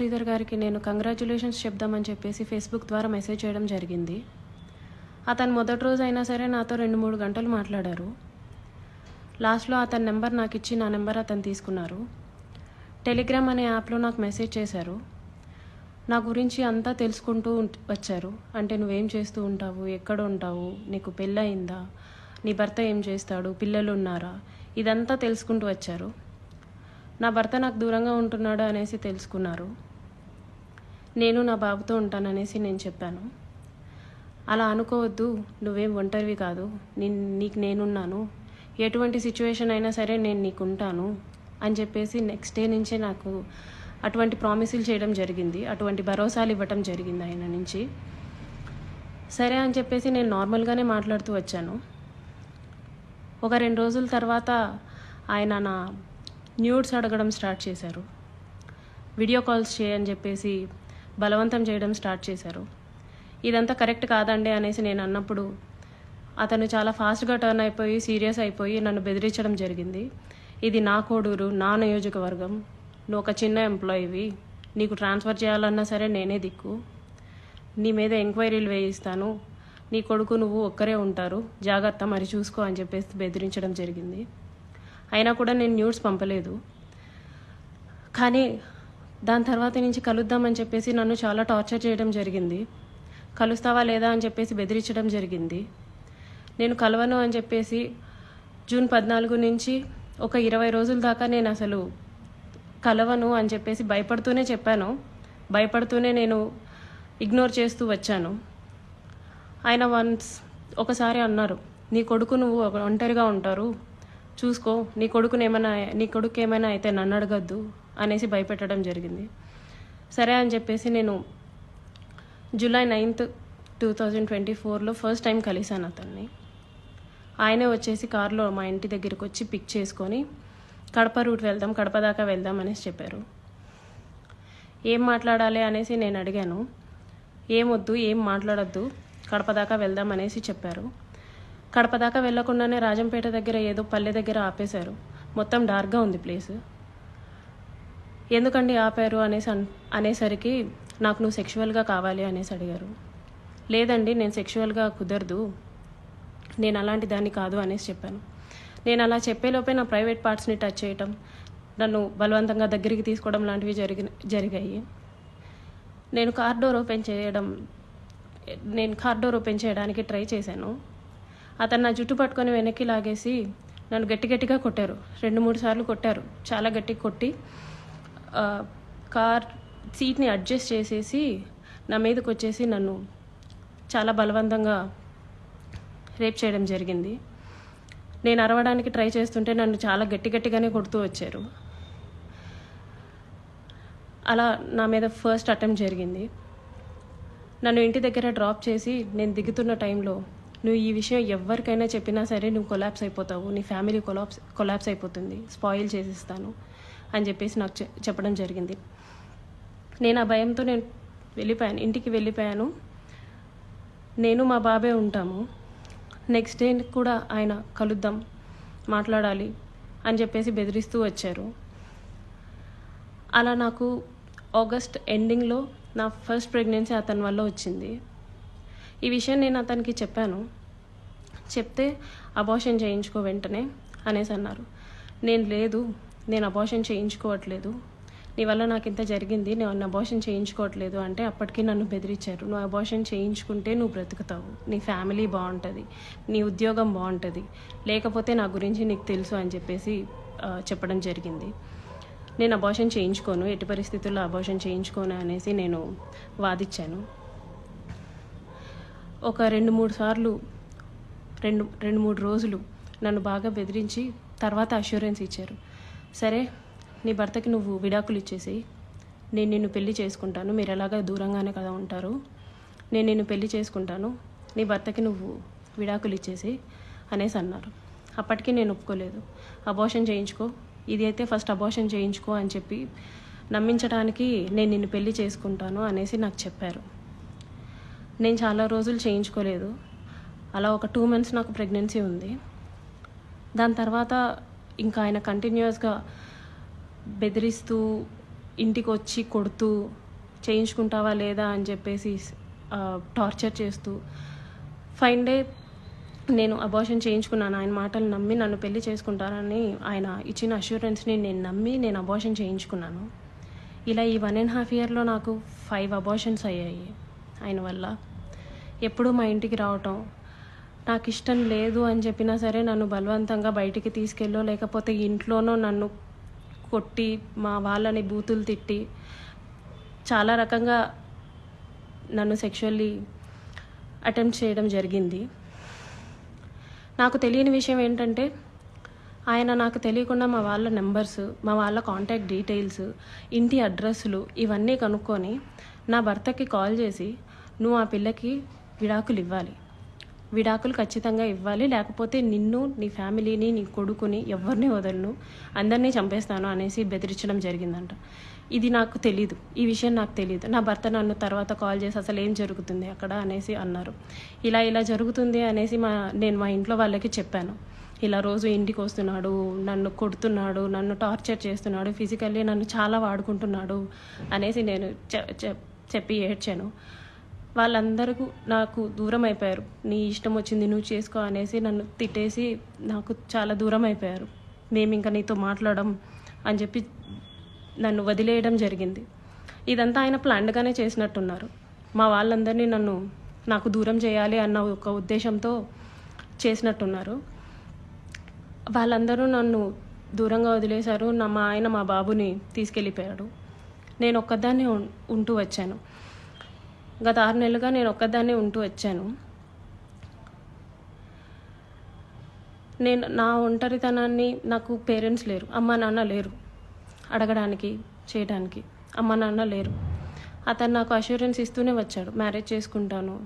శ్రీధర్ గారికి నేను కంగ్రాచ్యులేషన్స్ చెప్దామని చెప్పేసి ఫేస్బుక్ ద్వారా మెసేజ్ చేయడం జరిగింది. అతను మొదటి రోజు అయినా సరే నాతో 2-3 గంటలు మాట్లాడారు. లాస్ట్లో అతని నెంబర్ నాకు ఇచ్చి నా నెంబర్ అతను తీసుకున్నారు. టెలిగ్రామ్ అనే యాప్లో నాకు మెసేజ్ చేశారు. నా గురించి అంతా తెలుసుకుంటూ వచ్చారు. అంటే నువ్వేం చేస్తూ ఉంటావు, ఎక్కడ ఉంటావు, నీకు పెళ్ళయిందా, నీ భర్త ఏం చేస్తాడు, పిల్లలు ఉన్నారా, ఇదంతా తెలుసుకుంటూ వచ్చారు. నా భర్త నాకు దూరంగా ఉంటున్నాడు అనేసి తెలుసుకున్నారు. నేను నా బాబుతో ఉంటాననేసి నేను చెప్పాను. అలా అనుకోవద్దు, నువ్వేం ఒంటరివి కాదు, నీకు నేనున్నాను, ఎటువంటి సిచ్యువేషన్ అయినా సరే నేను నీకు ఉంటాను అని చెప్పేసి నెక్స్ట్ డే నుంచే నాకు అటువంటి ప్రామిసులు చేయడం జరిగింది. అటువంటి భరోసాలు ఇవ్వటం జరిగింది ఆయన నుంచి. సరే అని చెప్పేసి నేను నార్మల్గానే మాట్లాడుతూ వచ్చాను. ఒక 2 రోజుల తర్వాత ఆయన నా న్యూడ్స్ అడగడం స్టార్ట్ చేశారు. వీడియో కాల్స్ చేయని చెప్పేసి బలవంతం చేయడం స్టార్ట్ చేశారు. ఇదంతా కరెక్ట్ కాదండి అనేసి నేను అన్నప్పుడు అతను చాలా ఫాస్ట్గా టర్న్ అయిపోయి సీరియస్ అయిపోయి నన్ను బెదిరించడం జరిగింది. ఇది నా కోడూరు, నా నియోజకవర్గం, నువ్వు ఒక చిన్న ఎంప్లాయీవి, నీకు ట్రాన్స్ఫర్ చేయాలన్నా సరే నేనే దిక్కు, నీ మీద ఎంక్వైరీలు వేయిస్తాను, నీ కొడుకు నువ్వు ఒక్కరే ఉంటారు, జాగ్రత్త మరి చూసుకో అని చెప్పేసి బెదిరించడం జరిగింది. అయినా కూడా నేను న్యూడ్స్ పంపలేదు. కానీ దాని తర్వాత నుంచి కలుద్దామని చెప్పేసి నన్ను చాలా టార్చర్ చేయడం జరిగింది. కలుస్తావా లేదా అని చెప్పేసి బెదిరించడం జరిగింది. నేను కలవను అని చెప్పేసి జూన్ 14 నుంచి ఒక 20 రోజుల దాకా నేను అసలు కలవను అని చెప్పేసి భయపడుతూనే చెప్పాను. భయపడుతూనే నేను ఇగ్నోర్ చేస్తూ వచ్చాను. ఆయన ఒకసారి అన్నారు, నీ కొడుకు నువ్వు ఒంటరిగా ఉంటారు, చూసుకో, నీ కొడుకు ఏమైనా అయితే నన్ను అడగద్దు అనేసి భయపెట్టడం జరిగింది. సరే అని చెప్పేసి నేను జూలై 9, 2024లో ఫస్ట్ టైం కలిశాను అతన్ని. ఆయనే వచ్చేసి కారులో మా ఇంటి దగ్గరికి వచ్చి పిక్ చేసుకొని కడప రూట్ వెళ్దాం, కడప దాకా వెళ్దాం అనేసి చెప్పారు. ఏం మాట్లాడాలి అనేసి నేను అడిగాను. ఏమొద్దు, ఏం మాట్లాడొద్దు, కడప దాకా వెళ్దాం అనేసి చెప్పారు. కడప దాకా వెళ్లకుండానే రాజంపేట దగ్గర ఏదో పల్లె దగ్గర ఆపేశారు. మొత్తం డార్క్గా ఉంది ప్లేస్. ఎందుకండి ఆపారు అనేసరికి నాకు నువ్వు సెక్షువల్గా కావాలి అనేసి అడిగారు. లేదండి, నేను సెక్షువల్గా కుదరదు, నేను అలాంటి దాన్ని కాదు అనేసి చెప్పాను. నేను అలా చెప్పేలోపే నా ప్రైవేట్ పార్ట్స్ని టచ్ చేయటం, నన్ను బలవంతంగా దగ్గరికి తీసుకోవడం లాంటివి జరిగాయి. నేను కార్ డోర్ ఓపెన్ చేయడానికి ట్రై చేశాను. అతను నా జుట్టు పట్టుకొని వెనక్కి లాగేసి నన్ను గట్టిగా కొట్టారు. 2-3 సార్లు కొట్టారు. చాలా గట్టిగా కొట్టి కార్ సీట్ని అడ్జస్ట్ చేసేసి నా మీదకి వచ్చేసి నన్ను చాలా బలవంతంగా రేప్ చేయడం జరిగింది. నేను అరవడానికి ట్రై చేస్తుంటే నన్ను చాలా గట్టిగానే కొడుతూ వచ్చారు. అలా నా మీద ఫస్ట్ అటెంప్ట్ జరిగింది. నన్ను ఇంటి దగ్గర డ్రాప్ చేసి నేను దిగుతున్న టైంలో, నువ్వు ఈ విషయం ఎవరికైనా చెప్పినా సరే నువ్వు కొలాప్స్ అయిపోతావు, నీ ఫ్యామిలీ కొలాప్స్ అయిపోతుంది, స్పాయిల్ చేసిస్తాను అని చెప్పేసి నాకు చెప్పడం జరిగింది. నేను ఆ భయంతో నేను వెళ్ళిపోయాను, ఇంటికి వెళ్ళిపోయాను. నేను మా బాబే ఉంటాము. నెక్స్ట్ డే కూడా ఆయన కలుద్దాం, మాట్లాడాలి అని చెప్పేసి బెదిరిస్తూ వచ్చారు. అలా నాకు ఆగస్ట్ ఎండింగ్లో నా ఫస్ట్ ప్రెగ్నెన్సీ అతని వల్ల వచ్చింది. ఈ విషయం నేను అతనికి చెప్పాను. చెప్తే అబార్షన్ చేయించుకో వెంటనే అనేసి అన్నారు. నేను అబార్షన్ చేయించుకోవట్లేదు, నీ వల్ల నాకు ఇంత జరిగింది, నేను అబార్షన్ చేయించుకోవట్లేదు అంటే అప్పటికి నన్ను బెదిరించారు. నువ్వు అబార్షన్ చేయించుకుంటే నువ్వు బ్రతుకుతావు, నీ ఫ్యామిలీ బాగుంటుంది, నీ ఉద్యోగం బాగుంటుంది, లేకపోతే నా గురించి నీకు తెలుసు అని చెప్పేసి చెప్పడం జరిగింది. నేను అబార్షన్ చేయించుకోను, ఎట్టి పరిస్థితుల్లో అబార్షన్ చేయించుకోను అనేసి నేను వాదించాను. ఒక 2-3 సార్లు 2-3 రోజులు నన్ను బాగా బెదిరించి తర్వాత అష్యూరెన్స్ ఇచ్చారు. సరే, నీ భర్తకి నువ్వు విడాకులు ఇచ్చేసి నేను నిన్ను పెళ్లి చేసుకుంటాను, మీరు ఎలాగా దూరంగానే కదా ఉంటారు, నేను నిన్ను పెళ్లి చేసుకుంటాను, నీ భర్తకి నువ్వు విడాకులు ఇచ్చేసి అనేసి అన్నారు. అప్పటికి నేను ఒప్పుకోలేదు. అబార్షన్ చేయించుకో, ఇది అయితే ఫస్ట్ అబార్షన్ చేయించుకో అని చెప్పి నమ్మించడానికి నేను నిన్ను పెళ్లి చేసుకుంటాను అనేసి నాకు చెప్పారు. నేను చాలా రోజులు చేయించుకోలేదు. అలా ఒక 2 months నాకు ప్రెగ్నెన్సీ ఉంది. దాని తర్వాత ఇంకా ఆయన కంటిన్యూస్గా బెదిరిస్తూ ఇంటికి వచ్చి కొడుతూ చేయించుకుంటావా లేదా అని చెప్పేసి టార్చర్ చేస్తూ ఫైన్ డే నేను అబార్షన్ చేయించుకున్నాను. ఆయన మాటలు నమ్మి నన్ను పెళ్లి చేసుకుంటారని ఆయన ఇచ్చిన అష్యూరెన్స్ని నేను నమ్మి నేను అబార్షన్ చేయించుకున్నాను. ఇలా ఈ 1.5 yearలో నాకు 5 అబార్షన్స్ అయ్యాయి ఆయన వల్ల. ఎప్పుడూ మా ఇంటికి రావటం, నాకు ఇష్టం లేదు అని చెప్పినా సరే నన్ను బలవంతంగా బయటికి తీసుకెళ్ళో లేకపోతే ఇంట్లోనో నన్ను కొట్టి మా వాళ్ళని బూతులు తిట్టి చాలా రకంగా నన్ను సెక్షువల్లీ అటెంప్ట్ చేయడం జరిగింది. నాకు తెలియని విషయం ఏంటంటే ఆయన నాకు తెలియకుండా మా వాళ్ళ నెంబర్స్, మా వాళ్ళ కాంటాక్ట్ డీటెయిల్స్, ఇంటి అడ్రస్లు ఇవన్నీ కనుక్కొని నా భర్తకి కాల్ చేసి నువ్వు ఆ పిల్లకి విడాకులు ఇవ్వాలి, విడాకులు ఖచ్చితంగా ఇవ్వాలి, లేకపోతే నిన్ను, నీ ఫ్యామిలీని, నీ కొడుకుని ఎవరిని వదలను, అందరినీ చంపేస్తాను అనేసి బెదిరించడం జరిగిందంట. ఇది నాకు తెలీదు, ఈ విషయం నాకు తెలీదు. నా భర్త నన్ను తర్వాత కాల్ చేసి అసలు ఏం జరుగుతుంది అక్కడ అనేసి అన్నారు. ఇలా జరుగుతుంది అనేసి నేను మా ఇంట్లో వాళ్ళకి చెప్పాను. ఇలా రోజు ఇంటికి వస్తున్నాడు, నన్ను కొడుతున్నాడు, నన్ను టార్చర్ చేస్తున్నాడు, ఫిజికల్లీ నన్ను చాలా వాడుకుంటున్నాడు అనేసి నేను చెప్పి ఏడ్చాను. వాళ్ళందరూ నాకు దూరం అయిపోయారు. నీ ఇష్టం వచ్చింది నువ్వు చేసుకో అనేసి నన్ను తిట్టేసి నాకు చాలా దూరం అయిపోయారు. మేము ఇంకా నీతో మాట్లాడడం అని చెప్పి నన్ను వదిలేయడం జరిగింది. ఇదంతా ఆయన ప్లాన్డ్గానే చేసినట్టున్నారు. మా వాళ్ళందరినీ నాకు దూరం చేయాలి అన్న ఒక ఉద్దేశంతో చేసినట్టున్నారు. వాళ్ళందరూ నన్ను దూరంగా వదిలేశారు. మా ఆయన మా బాబుని తీసుకెళ్ళిపోయాడు. నేను ఒక్కదాన్ని ఉంటూ వచ్చాను. గత 6 నెలలుగా నేను ఒక్కదాన్నే ఉంటూ వచ్చాను. నేను నా ఒంటరితనాన్ని, నాకు పేరెంట్స్ లేరు, అమ్మ నాన్న లేరు అడగడానికి, చేయడానికి. అమ్మ నాన్న లేరు. అతను నాకు అష్యూరెన్స్ ఇస్తూనే వచ్చాడు, మ్యారేజ్ చేసుకుంటాను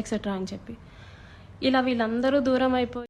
ఎక్సెట్రా అని చెప్పి. ఇలా వీళ్ళందరూ దూరం అయిపోయి